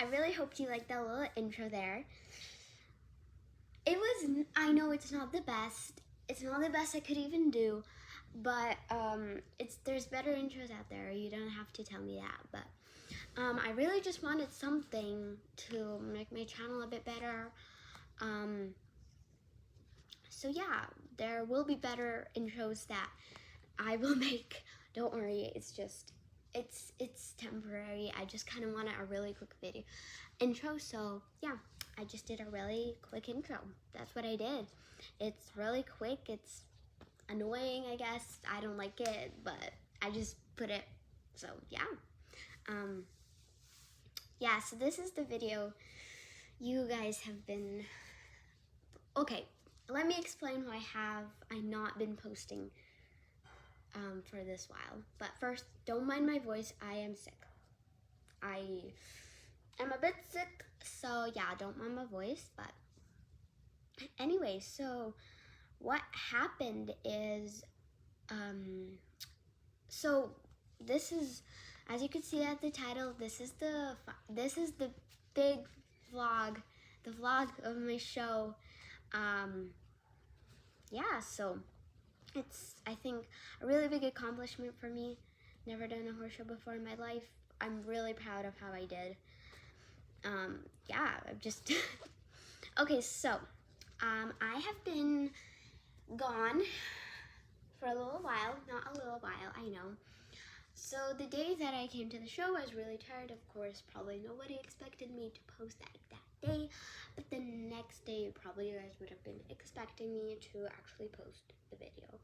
I really hope you liked that little intro there. I know it's not the best. It's not the best I could even do, but there's better intros out there. You don't have to tell me that, but I really just wanted something to make my channel a bit better. So yeah, there will be better intros that I will make. Don't worry, it's temporary. I just kind of wanted a really quick video intro, so yeah, I just did a really quick intro. That's what I did. It's really quick. It's annoying, I guess. I don't like it, but I just put it. So yeah, yeah. So this is the video you guys have been. Okay, let me explain why I not been posting for this while. But first, don't mind my voice. I am sick. I am a bit sick, so yeah, don't mind my voice. But anyway, so what happened is, so this is, as you can see at the title, this is the big vlog, the vlog of my show. Yeah, so it's, I think, a really big accomplishment for me. Never done a horse show before in my life. I'm really proud of how I did. Yeah, I'm just okay. So I have been gone for a little while. Not a little while, I know. So the day that I came to the show, I was really tired. Of course, probably nobody expected me to post that day, but the next day, probably you guys would have been expecting me to actually post the video.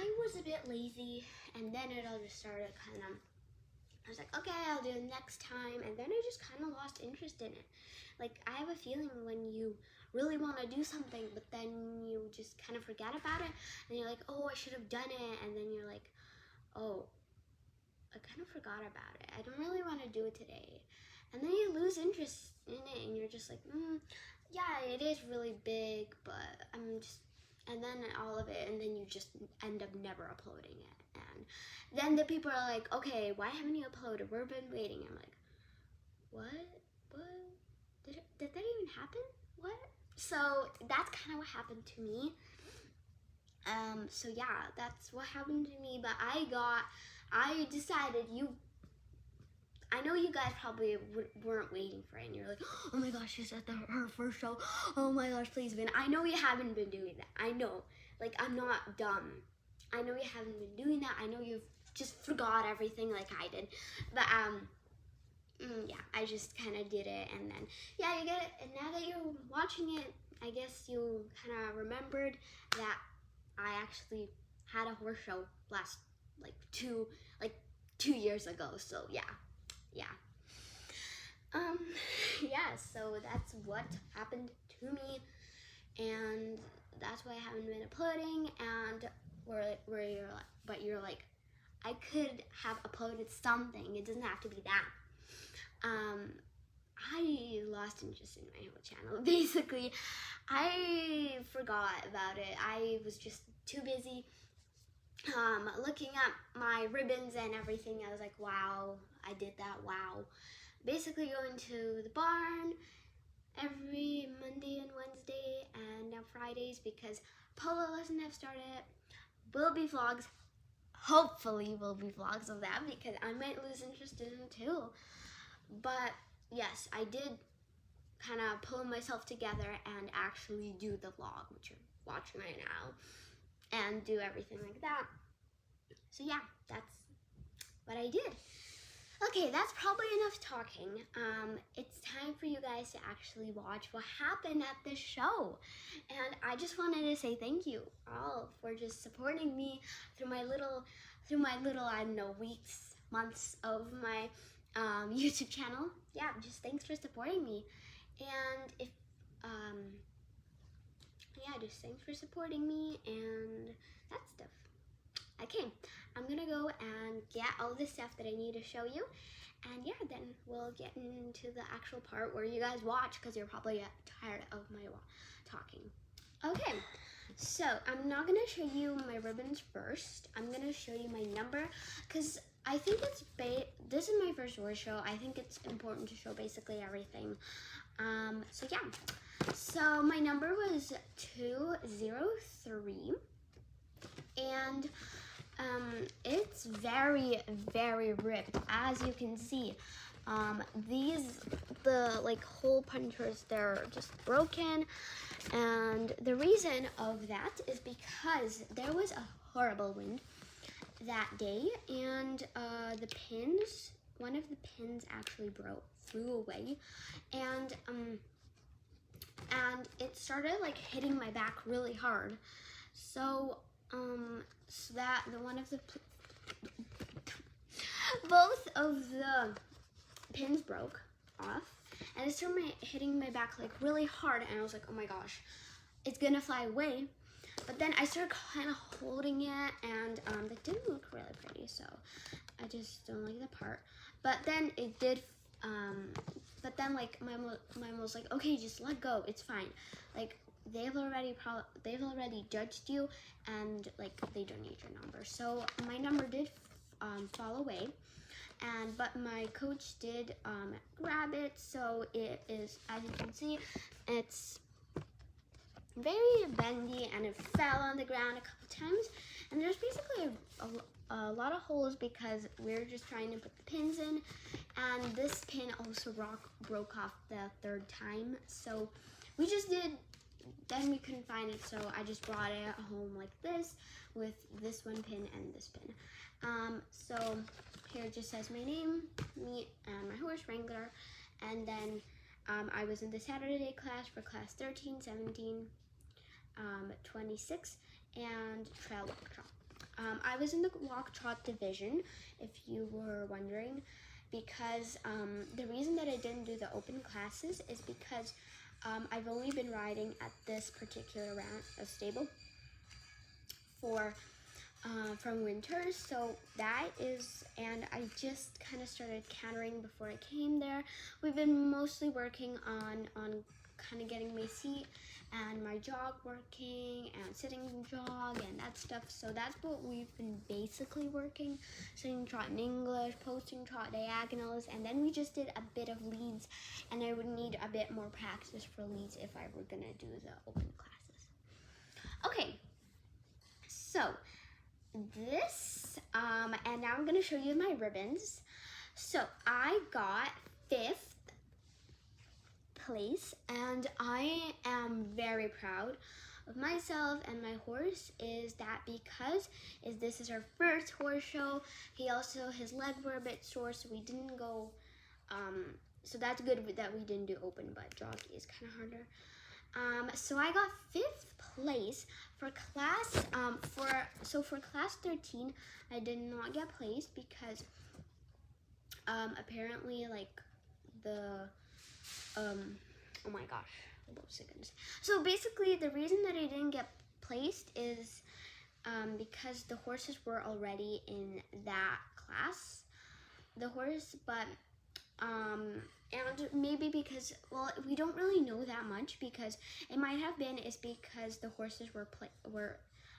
I was a bit lazy, and then it all just started I was like, okay, I'll do it next time, and then I just kind of lost interest in it. Like, I have a feeling when you really want to do something, but then you just kind of forget about it, and you're like, oh, I should have done it, and then you're like, oh, I kind of forgot about it. I don't really want to do it today. And then you lose interest in it, and you're just like, yeah, it is really big, but and then all of it, and then you just end up never uploading it. And then the people are like, okay, why haven't you uploaded? We've been waiting. I'm like, what? Did that even happen? What? So that's kind of what happened to me. So yeah, that's what happened to me, but I decided I know you guys probably weren't waiting for it, and you're like, oh my gosh, she's at her first show. Oh my gosh, please win. I know you haven't been doing that. I know. Like, I'm not dumb. I know you haven't been doing that. I know you've just forgot everything like I did. But, yeah, I just kind of did it, and then, yeah, you get it. And now that you're watching it, I guess you kind of remembered that I actually had a horse show last, like, two years ago. So, yeah. Yeah, so that's what happened to me, and that's why I haven't been uploading, and you're like, I could have uploaded something. It doesn't have to be that. I lost interest in my whole channel. Basically, I forgot about it. I was just too busy looking at my ribbons and everything. I was like, wow, I did that, wow. Basically going to the barn every Monday and Wednesday and now Fridays because polo doesn't have started. Will be vlogs. Hopefully will be vlogs of that because I might lose interest in them too. But yes, I did kind of pull myself together and actually do the vlog, which you're watching right now, and do everything like that. So yeah, that's what I did. Okay, that's probably enough talking. It's time for you guys to actually watch what happened at this show. And I just wanted to say thank you all for just supporting me through my little, I don't know, weeks, months of my YouTube channel. Yeah, just thanks for supporting me. And if, yeah, just thanks for supporting me and that stuff. Okay, I'm gonna go and get all the stuff that I need to show you, and yeah, then we'll get into the actual part where you guys watch because you're probably tired of my talking. Okay, so I'm not gonna show you my ribbons first. I'm gonna show you my number because I think this is my first horse show. I think it's important to show basically everything. So yeah. So my number was 203, and it's very, very ripped, as you can see. The like hole punchers, they're just broken, and the reason of that is because there was a horrible wind that day, and one of the pins actually flew away, and it started like hitting my back really hard. So that both of the pins broke off, and it started hitting my back like really hard, and I was like, oh my gosh, it's gonna fly away. But then I started kind of holding it, and that didn't look really pretty, so I just don't like that part. But then it did, but then like my mom was like, okay, just let go, it's fine. Like they've already judged you, and like they don't need your number. So my number did fall away, but my coach did grab it. So it is, as you can see, it's very bendy, and it fell on the ground a couple times, and there's basically a lot of holes because we're just trying to put the pins in, and this pin also broke off the third time. So we just did, then we couldn't find it, so I just brought it home like this with this one pin and this pin. So here it just says my name, me, and my horse, Wrangler, and then I was in the Saturday class for class 13, 17, 26, and trail walk trot. I was in the walk trot division, if you were wondering, because the reason that I didn't do the open classes is because I've only been riding at this particular stable from winters, so that is, and I just kind of started cantering before I came there. We've been mostly working on kind of getting my seat and my jog working, and sitting jog and that stuff. So that's what we've been basically working: sitting trot in English, posting trot diagonals, and then we just did a bit of leads, and I would need a bit more practice for leads if I were gonna do the open classes. Okay, so this, and now I'm gonna show you my ribbons. So I got 5th place, and I am very proud of myself and my horse. Is that because this is our first horse show. His legs were a bit sore, so we didn't go, so that's good that we didn't do open, but jog is kind of harder. So I got 5th place for class, for class 13, I did not get placed because apparently like oh my gosh, 12 seconds. So basically the reason that I didn't get placed is because the horses were already in that class, and maybe because, well, we don't really know that much, because it might have been because the horses were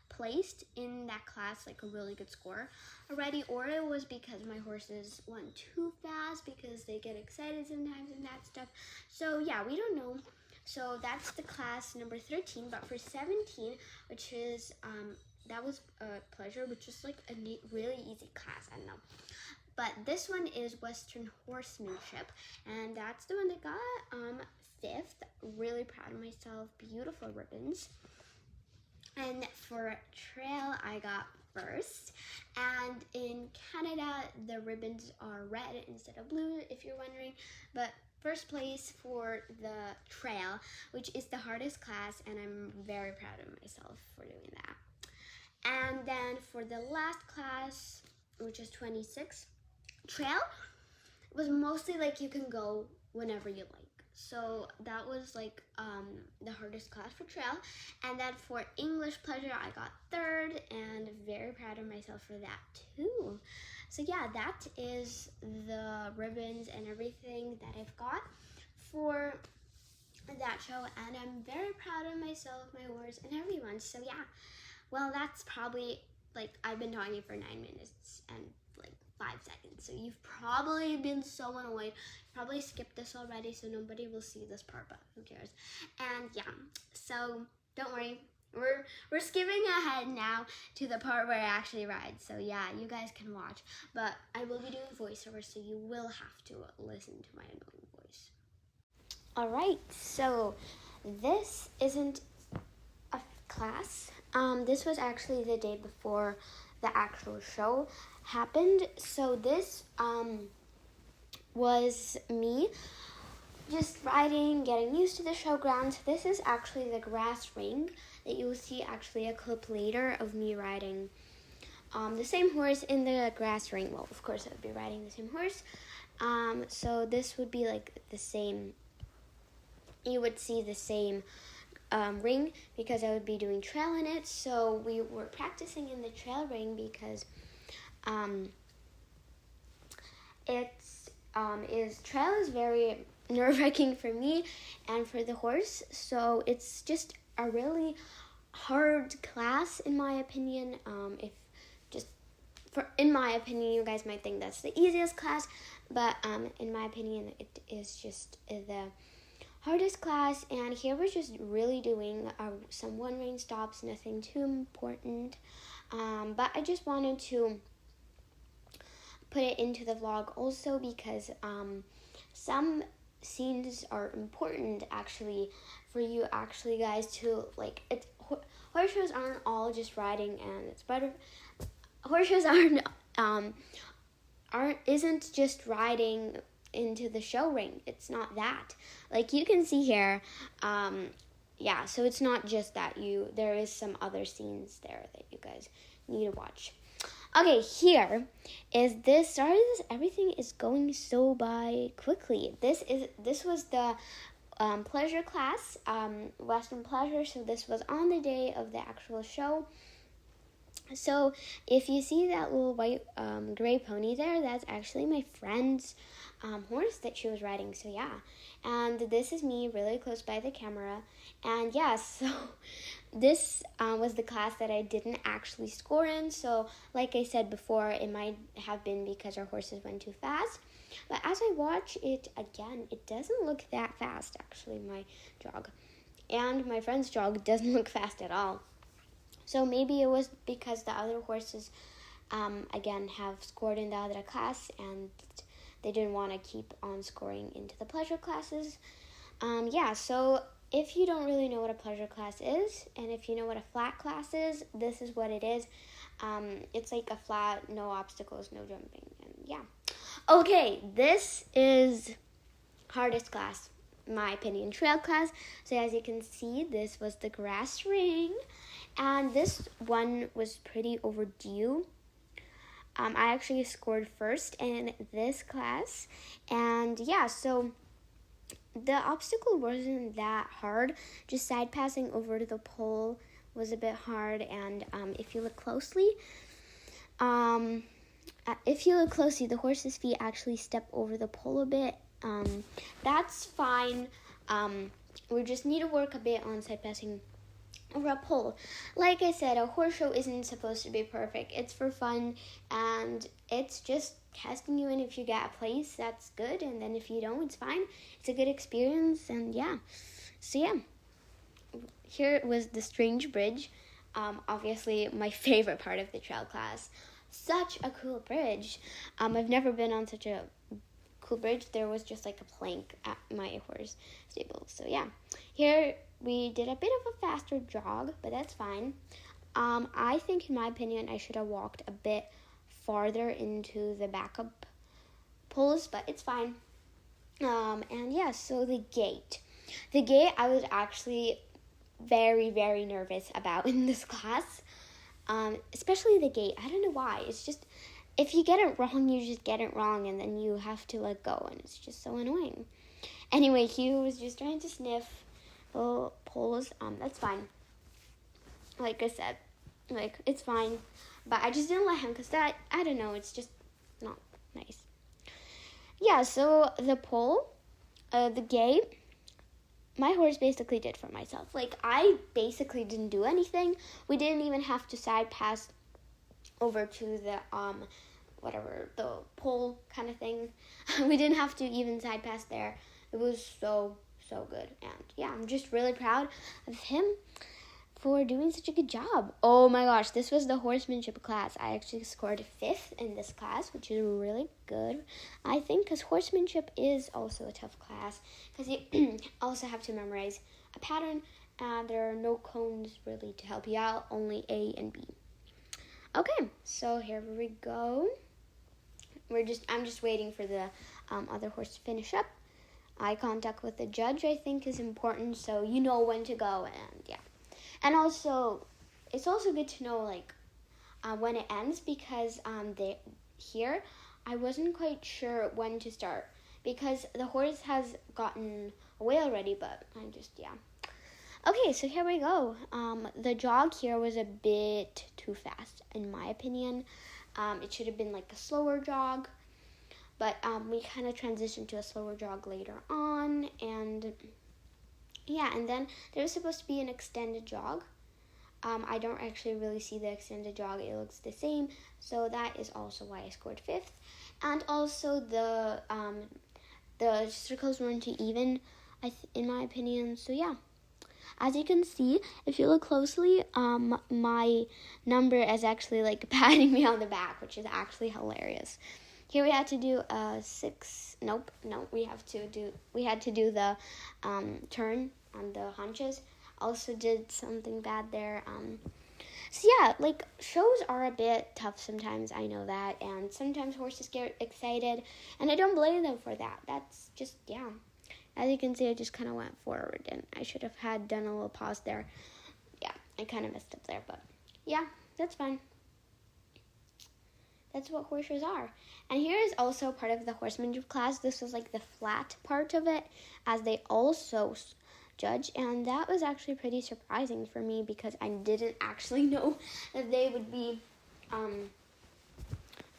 placed in that class, like a really good score already, or it was because my horses went too fast because they get excited sometimes and that stuff. So yeah, we don't know. So that's the class number 13, but for 17, which is, that was a pleasure, which is like a really easy class, I don't know. But this one is Western Horsemanship, and that's the one that got 5th. Really proud of myself. Beautiful ribbons. And for trail, I got 1st. And in Canada, the ribbons are red instead of blue, if you're wondering. But 1st place for the trail, which is the hardest class, and I'm very proud of myself for doing that. And then for the last class, which is 26, trail, was mostly like you can go whenever you like. So that was like the hardest class for trail. And then for English pleasure, I got 3rd, and very proud of myself for that too. So yeah, that is the ribbons and everything that I've got for that show, and I'm very proud of myself, my horse, and everyone. So yeah, well, that's probably, like, I've been talking for 9 minutes and like 5 seconds. So you've probably been so annoyed. Probably skipped this already, so nobody will see this part, but who cares? And yeah, so don't worry. We're skipping ahead now to the part where I actually ride. So yeah, you guys can watch. But I will be doing voiceover, so you will have to listen to my annoying voice. Alright, so this isn't a class. This was actually the day before the actual show happened. So this was me just riding, getting used to the showgrounds. This is actually the grass ring that you will see actually a clip later of me riding the same horse in the grass ring. Well, of course I would be riding the same horse. So this would be like the same, you would see the same ring because I would be doing trail in it. So we were practicing in the trail ring because trail is very nerve-wracking for me and for the horse. So it's just a really hard class in my opinion. In my opinion, you guys might think that's the easiest class, but in my opinion, it is just the hardest class. And here we're just really doing some one rein stops, nothing too important. But I just wanted to put it into the vlog also because some scenes are important actually for you actually guys to like. Horse shows aren't all just riding and it's better. Horse shows isn't just riding into the show ring. It's not that. Like you can see here, yeah, so it's not just that. There is some other scenes there that you guys need to watch. Okay, here is this. Sorry, everything is going so by quickly. This was the pleasure class, Western pleasure. So this was on the day of the actual show. So if you see that little white gray pony there, that's actually my friend's horse that she was riding. So yeah, and this is me really close by the camera. And yeah, so this was the class that I didn't actually score in. So like I said before, it might have been because our horses went too fast. But as I watch it again, it doesn't look that fast actually, my jog. And my friend's jog doesn't look fast at all. So maybe it was because the other horses, again, have scored in the other class and they didn't want to keep on scoring into the pleasure classes. Yeah, so if you don't really know what a pleasure class is, and if you know what a flat class is, this is what it is. It's like a flat, no obstacles, no jumping, and yeah. Okay, this is hardest class, in my opinion, trail class. So as you can see, this was the grass ring. And this one was pretty overdue. I actually scored first in this class. And yeah, so the obstacle wasn't that hard. Just side passing over to the pole was a bit hard. And if you look closely, the horse's feet actually step over the pole a bit. That's fine. We just need to work a bit on side passing over a pole. Like I said, a horse show isn't supposed to be perfect. It's for fun, and it's just testing you, and if you get a place, that's good, and then if you don't, it's fine. It's a good experience, and yeah. So yeah, here was the strange bridge. Obviously, my favorite part of the trail class. Such a cool bridge. I've never been on such a cool bridge. There was just like a plank at my horse stable. So yeah, here we did a bit of a faster jog, but that's fine. I think, in my opinion, I should have walked a bit farther into the backup poles, but it's fine. And yeah, so the gate. The gate I was actually very, very nervous about in this class. Especially the gate. I don't know why. It's just, if you get it wrong, you just get it wrong, and then you have to let go, and it's just so annoying. Anyway, he was just trying to sniff the poles. That's fine. Like I said, it's fine. But I just didn't let him because that, I don't know, it's just not nice. Yeah, so the pole, the gate, my horse basically did for myself. Like, I basically didn't do anything. We didn't even have to side pass over to the whatever, the pole kind of thing. We didn't have to even side pass there. It was so good. And yeah, I'm just really proud of him for doing such a good job. Oh my gosh, this was the horsemanship class. I actually scored 5th in this class, which is really good, I think, because horsemanship is also a tough class, because you also have to memorize a pattern, and there are no cones really to help you out, only A and B. Okay, so here we go. I'm just waiting for the other horse to finish up. Eye contact with the judge, I think, is important, so you know when to go, and yeah. And also, it's also good to know, like, when it ends, because here, I wasn't quite sure when to start, because the horse has gotten away already, but I'm just, yeah. Okay, so here we go. The jog here was a bit too fast, in my opinion. It should have been, like, a slower jog, but we kind of transitioned to a slower jog later on, and yeah, and then there was supposed to be an extended jog. I don't actually really see the extended jog. It looks the same. So that is also why I scored 5th. And also the circles weren't too even, in my opinion. So yeah. As you can see, if you look closely, my number is actually like patting me on the back, which is actually hilarious. Here we had to do a 6. Nope, no, we had to do the turn on the haunches. Also did something bad there. So yeah, like, shows are a bit tough sometimes, I know that, and sometimes horses get excited, and I don't blame them for that. That's just, yeah. As you can see, I just kind of went forward, and I should have done a little pause there. Yeah, I kind of messed up there, but yeah, that's fine. That's what horses are. And here is also part of the horsemanship class. This was like the flat part of it, as they also judge, and that was actually pretty surprising for me, because I didn't actually know that they would be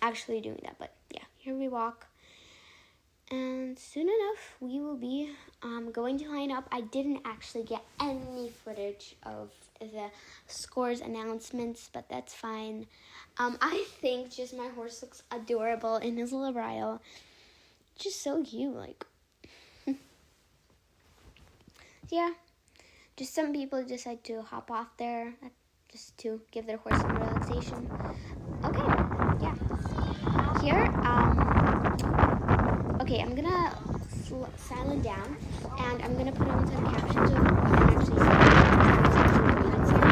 actually doing that. But yeah, here we walk, and soon enough we will be going to line up. I didn't actually get any footage of the scores announcements, but that's fine. I think just my horse looks adorable in his little bridle. Just so cute, like. Yeah, just some people decide to hop off there just to give their horse some relaxation. Okay, yeah. Here, okay, I'm gonna silent down, and I'm gonna put on some captions so you can actually see what's actually going on here.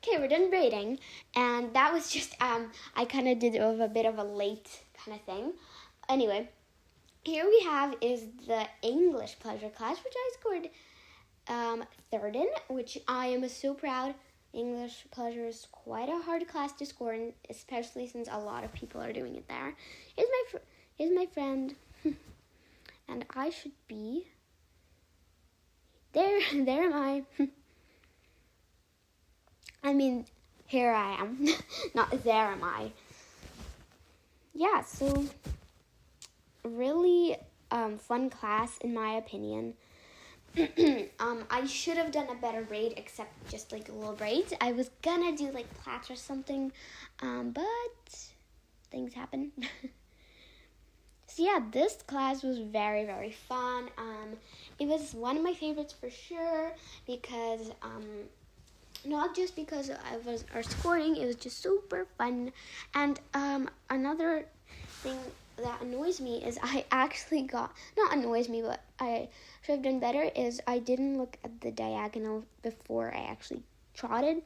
Okay, we're done braiding, and that was just, I kind of did a bit of a late kind of thing. Anyway, here we have is the English pleasure class, which I scored 3rd in, which I am so proud. English pleasure is quite a hard class to score in, especially since a lot of people are doing it there. Here's my friend, and I should be there. There am I. I mean, here I am, not there am I. Yeah, so really fun class in my opinion. I should have done a better braid, except just like little braids. I was gonna do like plaits or something, but things happen. So yeah, this class was very, very fun. It was one of my favorites for sure, because not just because I was scoring, it was just super fun. And another thing that annoys me is I actually not annoys me, but I should have done better, is I didn't look at the diagonal before I actually trotted.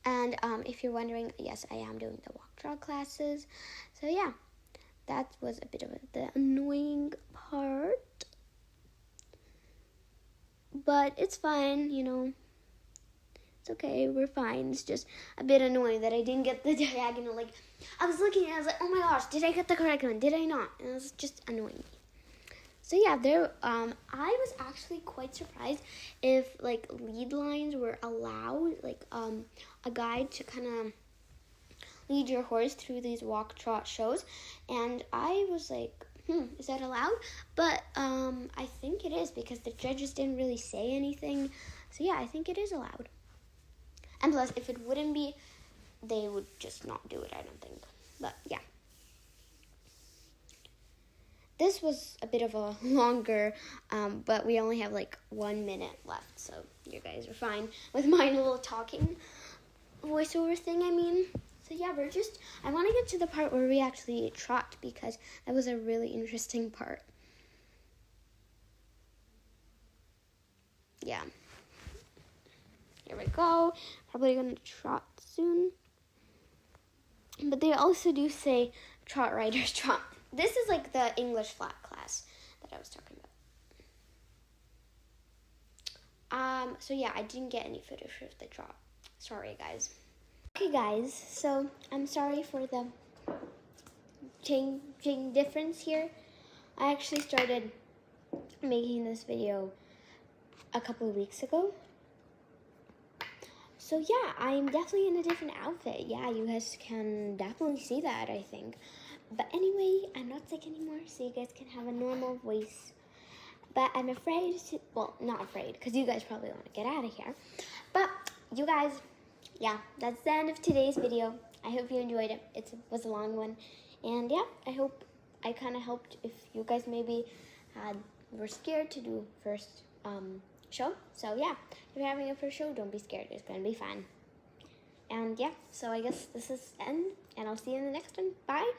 And if you're wondering, yes, I am doing the walk trot classes. So yeah, that was a bit of the annoying part. But it's fine, you know. It's okay, we're fine. It's just a bit annoying that I didn't get the diagonal. Like, I was looking and I was like, oh my gosh, did I get the correct one? Did I not? And it was just annoying me. So yeah, there. I was actually quite surprised if like lead lines were allowed, like a guide to kind of lead your horse through these walk trot shows, and I was like, is that allowed? But I think it is because the judges didn't really say anything. So yeah, I think it is allowed. And plus, if it wouldn't be, they would just not do it, I don't think. But yeah. This was a bit of a longer, but we only have like 1 minute left, so you guys are fine with my little talking voiceover thing, I mean. So yeah, I want to get to the part where we actually trot because that was a really interesting part. Yeah. Here we go. Probably going to trot soon. But they also do say trot riders trot. This is like the English flat class that I was talking about. So yeah, I didn't get any footage of the trot. Sorry, guys. Okay, guys, so I'm sorry for the changing difference here. I actually started making this video a couple of weeks ago. So yeah, I'm definitely in a different outfit. Yeah, you guys can definitely see that, I think. But anyway, I'm not sick anymore, so you guys can have a normal voice. But I'm afraid to, well, not afraid, because you guys probably want to get out of here. But you guys, yeah, that's the end of today's video. I hope you enjoyed it. It was a long one. And yeah, I hope I kind of helped if you guys maybe were scared to do first show. So yeah, if you're having a first show, don't be scared. It's going to be fun. And yeah, so I guess this is the end, and I'll see you in the next one. Bye.